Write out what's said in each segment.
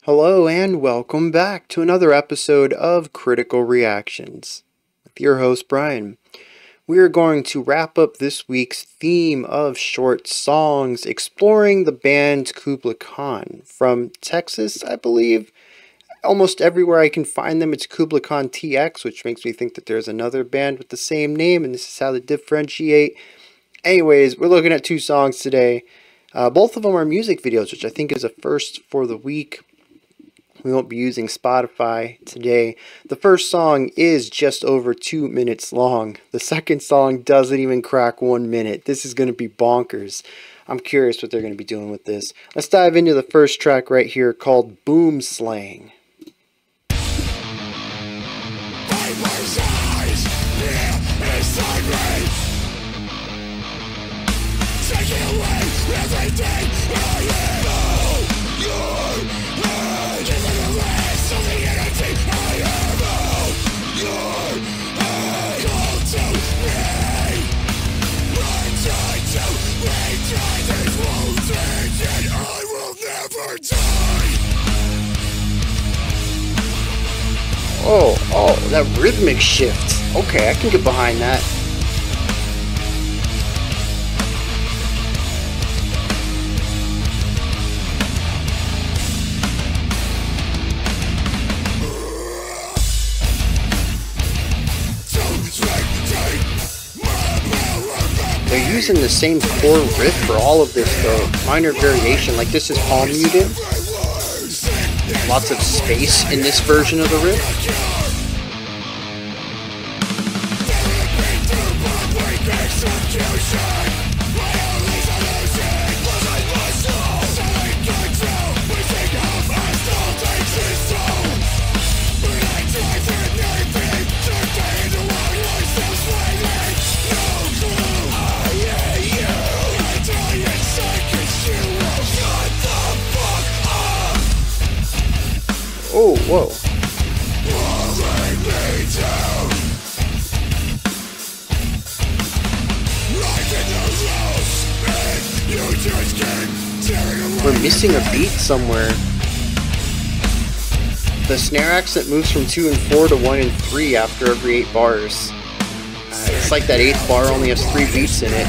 Hello and welcome back to another episode of Critical Reactions with your host Brian. We are going to wrap up this week's theme of short songs exploring the band Kubla Khan from Texas, I believe. Almost everywhere I can find them it's Kubla Khan TX, which makes me think that there's another band with the same name and this is how they differentiate. Anyways, we're looking at two songs today. Both of them are music videos, which I think is a first for the week. We won't be using Spotify today. The first song is just over 2 minutes long. The second song doesn't even crack 1 minute. This is going to be bonkers. I'm curious what they're going to be doing with this. Let's dive into the first track right here called Boom Slang. Oh, that rhythmic shift. Okay, I can get behind that. They're using the same core riff for all of this though. Minor variation, like this is palm muted. Lots of space in this version of the riff. Oh, whoa. We're missing a beat somewhere. The snare accent moves from 2 and 4 to 1 and 3 after every 8 bars. It's like that 8th bar only has 3 beats in it.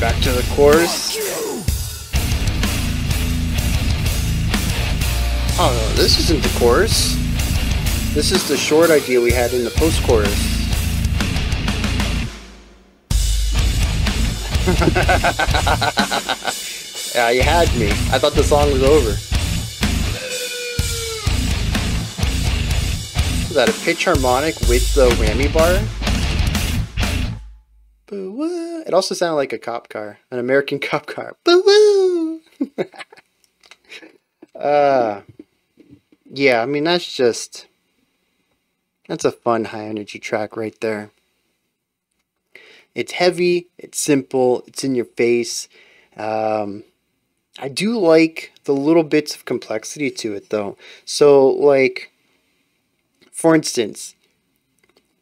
Back to the chorus. Oh no, this isn't the chorus. This is the short idea we had in the post-chorus. Yeah, you had me. I thought the song was over. Is that a pitch harmonic with the whammy bar? Boo-woo. It also sounded like a cop car, an American cop car. Boo-woo! Yeah, I mean, that's a fun high energy track right there. It's heavy, it's simple, it's in your face. I do like the little bits of complexity to it though. So like, for instance,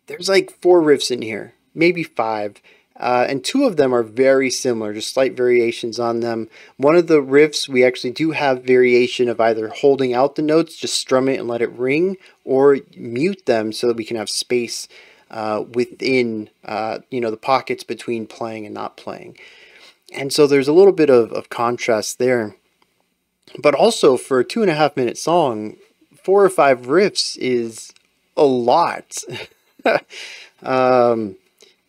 there's like 4 riffs in here, maybe 5. And 2 of them are very similar, just slight variations on them. One of the riffs, we actually do have variation of either holding out the notes, just strum it and let it ring, or mute them so that we can have space within the pockets between playing and not playing. And so there's a little bit of contrast there. But also for a 2.5 minute song, 4 or 5 riffs is a lot.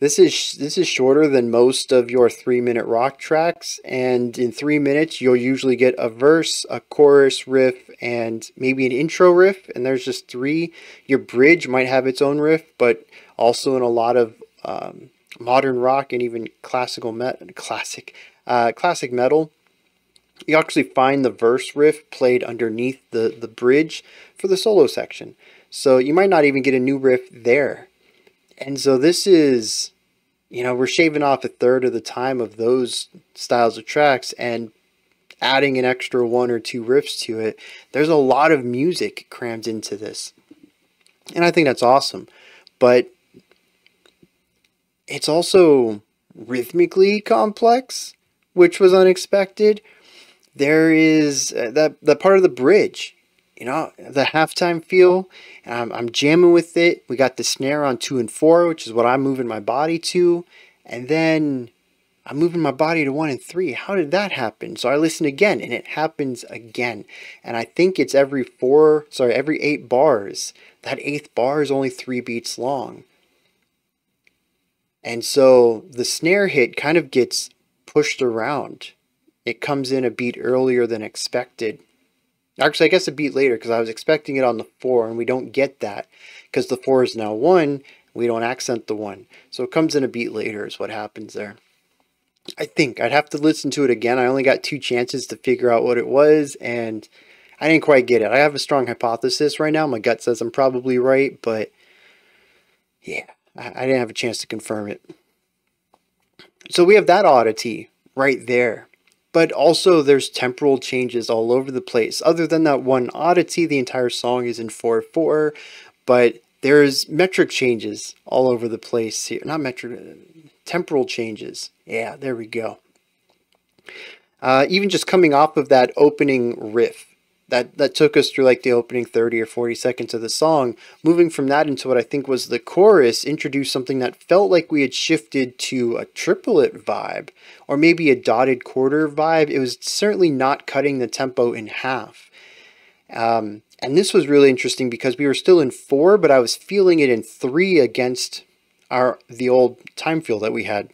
This is shorter than most of your 3-minute rock tracks, and in 3 minutes you'll usually get a verse, a chorus riff, and maybe an intro riff, and there's just 3. Your bridge might have its own riff, but also in a lot of modern rock and even classic metal, you actually find the verse riff played underneath the bridge for the solo section. So you might not even get a new riff there. And so this is, we're shaving off 1/3 of the time of those styles of tracks and adding an extra 1 or 2 riffs to it. There's a lot of music crammed into this. And I think that's awesome. But it's also rhythmically complex, which was unexpected. There is that part of the bridge, the halftime feel. I'm jamming with it. We got the snare on 2 and 4, which is what I'm moving my body to, and then I'm moving my body to 1 and 3. How did that happen? So I listen again, and it happens again. And I think it's every 8 bars. That 8th bar is only 3 beats long. And so the snare hit kind of gets pushed around. It comes in a beat earlier than expected. Actually, I guess a beat later, because I was expecting it on the 4, and we don't get that because the 4 is now 1. We don't accent the 1. So it comes in a beat later is what happens there. I think I'd have to listen to it again. I only got 2 chances to figure out what it was, and I didn't quite get it. I have a strong hypothesis right now. My gut says I'm probably right, but yeah, I didn't have a chance to confirm it. So we have that oddity right there. But also there's temporal changes all over the place. Other than that one oddity, the entire song is in 4/4, but there's metric changes all over the place here. Not metric, temporal changes. Yeah, there we go. Even just coming off of that opening riff, that took us through like the opening 30 or 40 seconds of the song. Moving from that into what I think was the chorus, introduced something that felt like we had shifted to a triplet vibe, or maybe a dotted quarter vibe. It was certainly not cutting the tempo in half. And this was really interesting because we were still in 4, but I was feeling it in 3 against the old time feel that we had.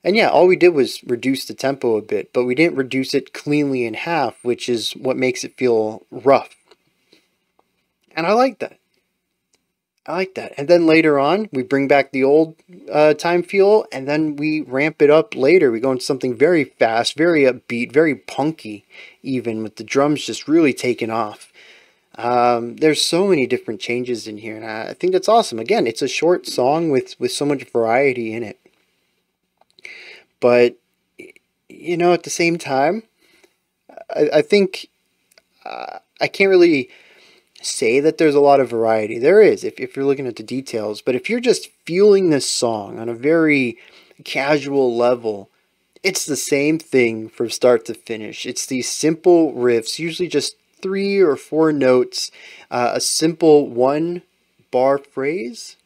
And yeah, all we did was reduce the tempo a bit, but we didn't reduce it cleanly in half, which is what makes it feel rough. And I like that. And then later on, we bring back the old time feel, and then we ramp it up later. We go into something very fast, very upbeat, very punky, even, with the drums just really taking off. There's so many different changes in here, and I think that's awesome. Again, it's a short song with so much variety in it. But, at the same time, I think I can't really say that there's a lot of variety. There is, if you're looking at the details. But if you're just feeling this song on a very casual level, it's the same thing from start to finish. It's these simple riffs, usually just 3 or 4 notes, a simple 1-bar phrase.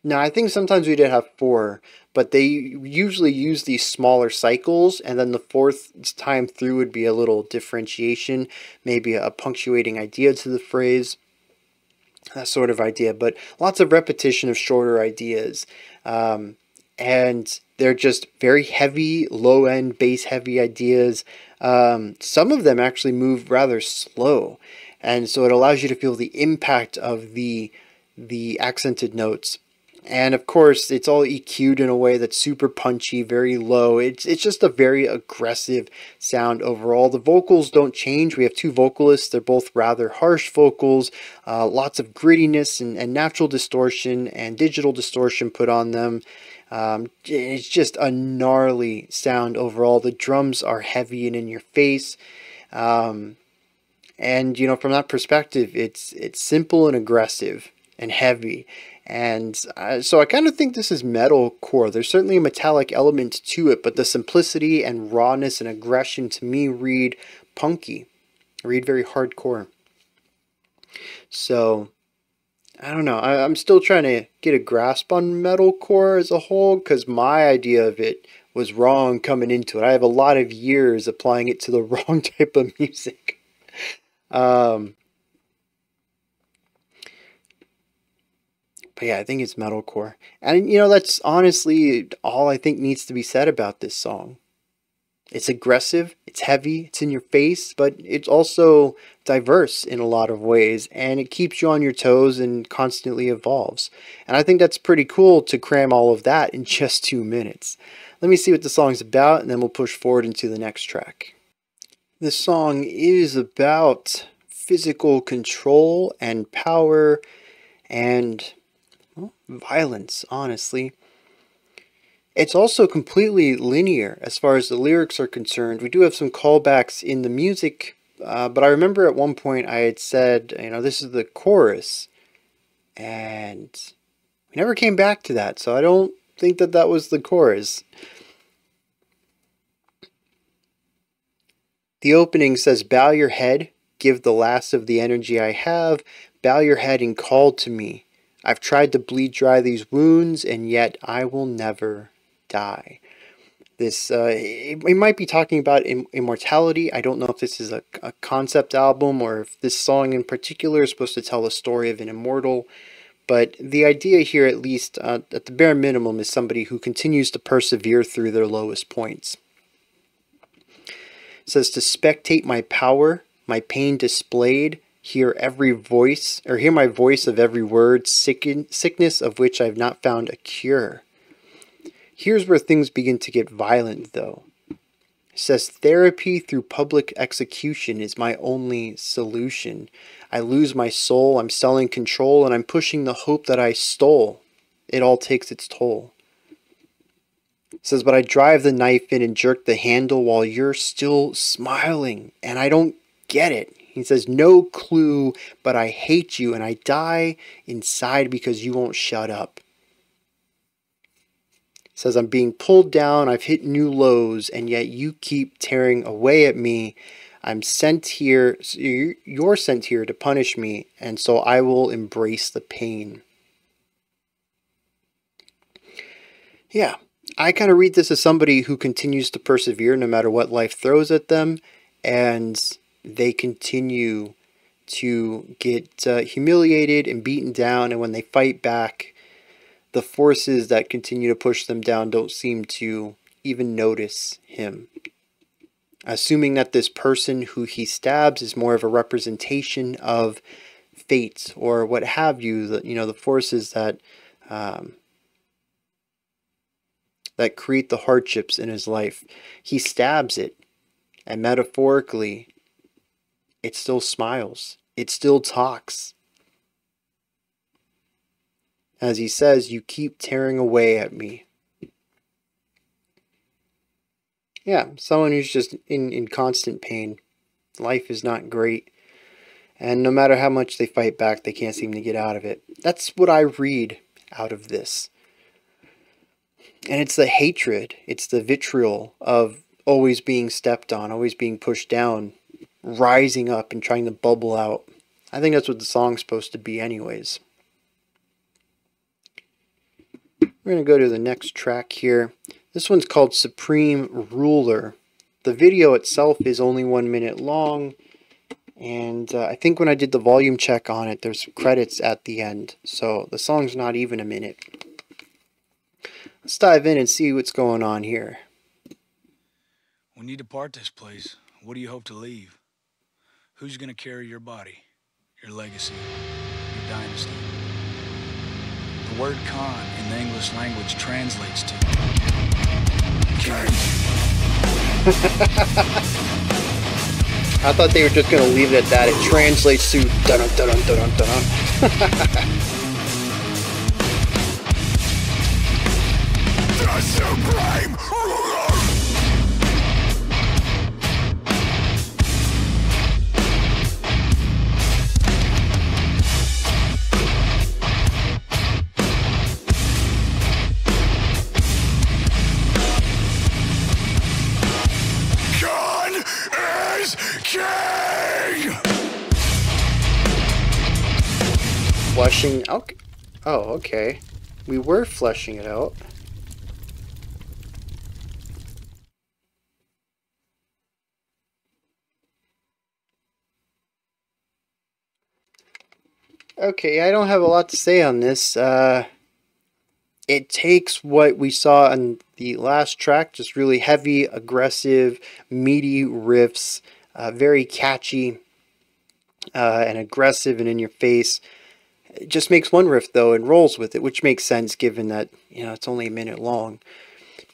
Now, I think sometimes we did have 4, but they usually use these smaller cycles, and then the 4th time through would be a little differentiation, maybe a punctuating idea to the phrase, that sort of idea. But lots of repetition of shorter ideas, and they're just very heavy, low-end, bass-heavy ideas. Some of them actually move rather slow, and so it allows you to feel the impact of the accented notes. And of course, it's all EQ'd in a way that's super punchy, very low. It's just a very aggressive sound overall. The vocals don't change. We have 2 vocalists. They're both rather harsh vocals, lots of grittiness and natural distortion and digital distortion put on them. It's just a gnarly sound overall. The drums are heavy and in your face. And, from that perspective, it's simple and aggressive and heavy. And so I kind of think this is metalcore. There's certainly a metallic element to it, but the simplicity and rawness and aggression to me read punky, read very hardcore. So I don't know. I'm still trying to get a grasp on metalcore as a whole, because my idea of it was wrong coming into it. I have a lot of years applying it to the wrong type of music. But yeah, I think it's metalcore. And, that's honestly all I think needs to be said about this song. It's aggressive, it's heavy, it's in your face, but it's also diverse in a lot of ways, and it keeps you on your toes and constantly evolves. And I think that's pretty cool to cram all of that in just 2 minutes. Let me see what the song's about, and then we'll push forward into the next track. This song is about physical control and power and violence, honestly. It's also completely linear as far as the lyrics are concerned. We do have some callbacks in the music, but I remember at one point I had said, this is the chorus, and We never came back to that, so I don't think that that was the chorus. The opening says, bow your head, give the last of the energy I have, bow your head and call to me. I've tried to bleed dry these wounds, and yet I will never die. This, it might be talking about immortality. I don't know if this is a concept album or if this song in particular is supposed to tell a story of an immortal. But the idea here, at least at the bare minimum, is somebody who continues to persevere through their lowest points. It says, to spectate my power, my pain displayed, hear every voice, or hear my voice of every word, sickness of which I've not found a cure. Here's where things begin to get violent, though. It says, therapy through public execution is my only solution. I lose my soul, I'm selling control, and I'm pushing the hope that I stole. It all takes its toll. It says, but I drive the knife in and jerk the handle while you're still smiling, and I don't get it. He says, no clue, but I hate you, and I die inside because you won't shut up. It says, I'm being pulled down, I've hit new lows, and yet you keep tearing away at me. I'm sent here, you're sent here to punish me, and so I will embrace the pain. Yeah, I kind of read this as somebody who continues to persevere no matter what life throws at them, and they continue to get humiliated and beaten down, and when they fight back, the forces that continue to push them down don't seem to even notice him. Assuming that this person who he stabs is more of a representation of fate or what have you, the forces that that create the hardships in his life. He stabs it, and metaphorically, it still smiles. It still talks. As he says, you keep tearing away at me. Yeah, someone who's just in constant pain. Life is not great. And no matter how much they fight back, they can't seem to get out of it. That's what I read out of this. And it's the hatred, it's the vitriol of always being stepped on, always being pushed down, rising up and trying to bubble out. I think that's what the song's supposed to be anyways. We're going to go to the next track here. This one's called Supreme Ruler. The video itself is only 1 minute long, and I think when I did the volume check on it, there's credits at the end, so the song's not even a minute. Let's dive in and see what's going on here. When you depart this place, what do you hope to leave? Who's going to carry your body, your legacy, your dynasty? The word Khan in the English language translates to king. I thought they were just going to leave it at that. It translates to dun-dun-dun-dun-dun-dun. The Supreme Ruler! Khan is king! Fleshing. Okay. Oh, okay. We were fleshing it out. Okay, I don't have a lot to say on this. It takes what we saw on the last track, just really heavy, aggressive, meaty riffs, very catchy and aggressive and in your face. It just makes one riff though and rolls with it, which makes sense given that, it's only a minute long.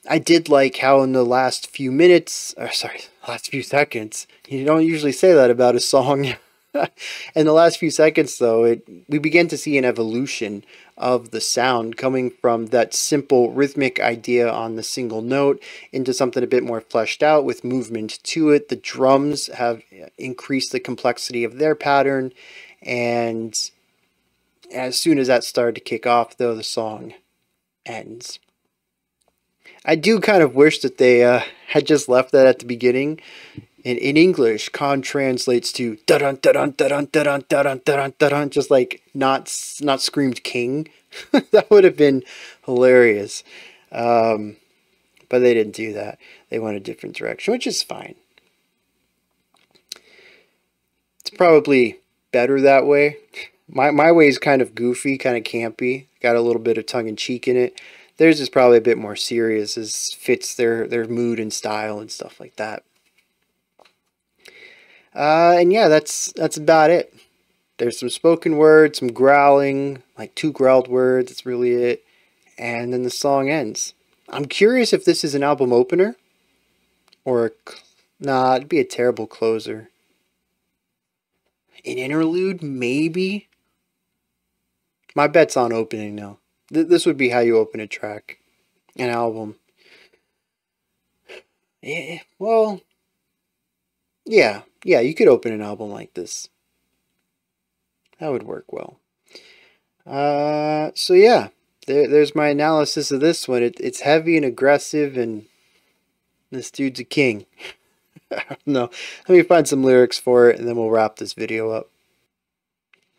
I did like how in the last few minutes, last few seconds, you don't usually say that about a song. In the last few seconds, though, we begin to see an evolution of the sound coming from that simple rhythmic idea on the single note into something a bit more fleshed out with movement to it. The drums have increased the complexity of their pattern, and As soon as that started to kick off, though, the song ends. I do kind of wish that they had just left that at the beginning. In English, Khan translates to da-dun, da-dun, da-dun, da-dun, da-dun, da-dun, da-dun, just like not screamed king. That would have been hilarious. But they didn't do that. They went a different direction, which is fine. It's probably better that way. My way is kind of goofy, kind of campy. Got a little bit of tongue-in-cheek in it. Theirs is probably a bit more serious, as fits their mood and style and stuff like that. And yeah, that's about it. There's some spoken words, some growling, like 2 growled words. That's really it. And then the song ends. I'm curious if this is an album opener, or nah, it'd be a terrible closer. An interlude, maybe. My bet's on opening now. This would be how you open a track, an album. Yeah, well, yeah, you could open an album like this. That would work well. So yeah, there's my analysis of this one. It's heavy and aggressive, and this dude's a king. I don't know. Let me find some lyrics for it, and then we'll wrap this video up.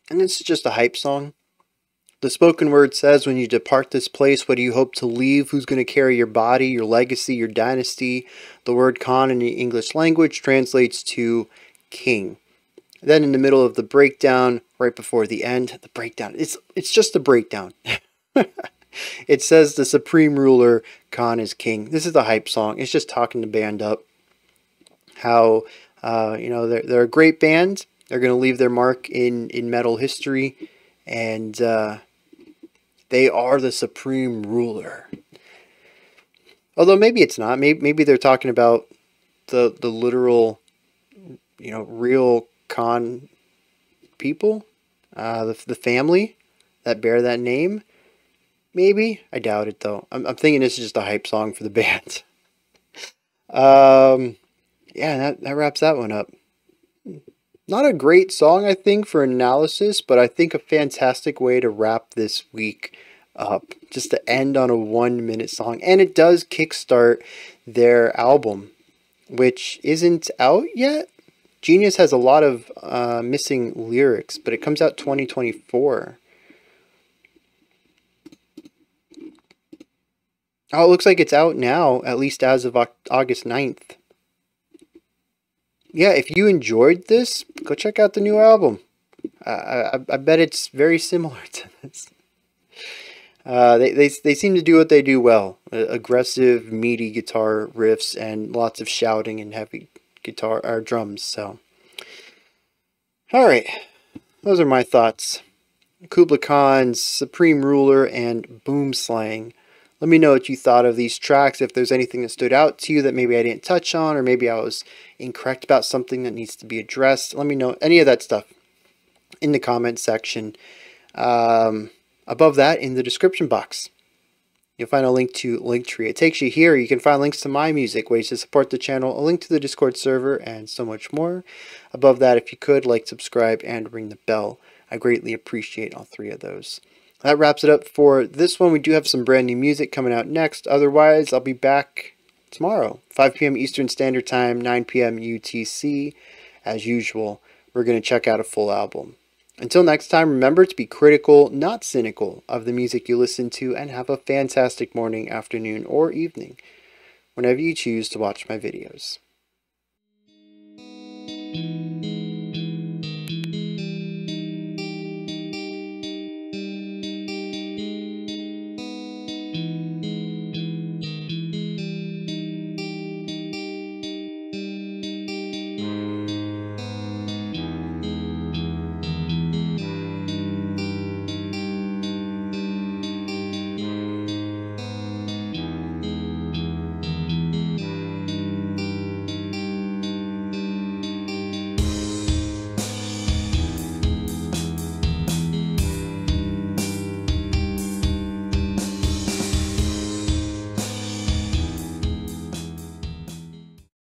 And it's just a hype song. The spoken word says, when you depart this place, what do you hope to leave? Who's going to carry your body, your legacy, your dynasty? The word Khan in the English language translates to king. Then in the middle of the breakdown, right before the end, the breakdown, it's just a breakdown. It says the supreme ruler, Khan, is king. This is the hype song. It's just talking the band up. How, they're a great band. They're going to leave their mark in metal history. And they are the supreme ruler. Although maybe it's not. Maybe they're talking about the literal, real Khan people, the family that bear that name. Maybe. I doubt it, though. I'm thinking this is just a hype song for the band. Yeah, that wraps that one up. Not a great song, I think, for analysis, but I think a fantastic way to wrap this week up. Just to end on a 1-minute song. And it does kickstart their album, which isn't out yet. Genius has a lot of missing lyrics, but it comes out 2024. Oh, it looks like it's out now, at least as of August 9th. Yeah, if you enjoyed this, go check out the new album. I bet it's very similar to this. They seem to do what they do well. Aggressive, meaty guitar riffs and lots of shouting and heavy guitar or drums. So, all right, those are my thoughts. Kublai Khan's Supreme Ruler and Boomslang. Let me know what you thought of these tracks, if there's anything that stood out to you that maybe I didn't touch on, or maybe I was incorrect about something that needs to be addressed. Let me know any of that stuff in the comment section. Above that, in the description box, you'll find a link to Linktree. It takes you here. You can find links to my music, ways to support the channel, a link to the Discord server, and so much more. Above that, if you could, like, subscribe, and ring the bell. I greatly appreciate all 3 of those. That wraps it up for this one. We do have some brand new music coming out next. Otherwise, I'll be back tomorrow, 5 p.m. Eastern Standard Time, 9 p.m. UTC. As usual, we're going to check out a full album. Until next time, remember to be critical, not cynical, of the music you listen to, and have a fantastic morning, afternoon, or evening, whenever you choose to watch my videos.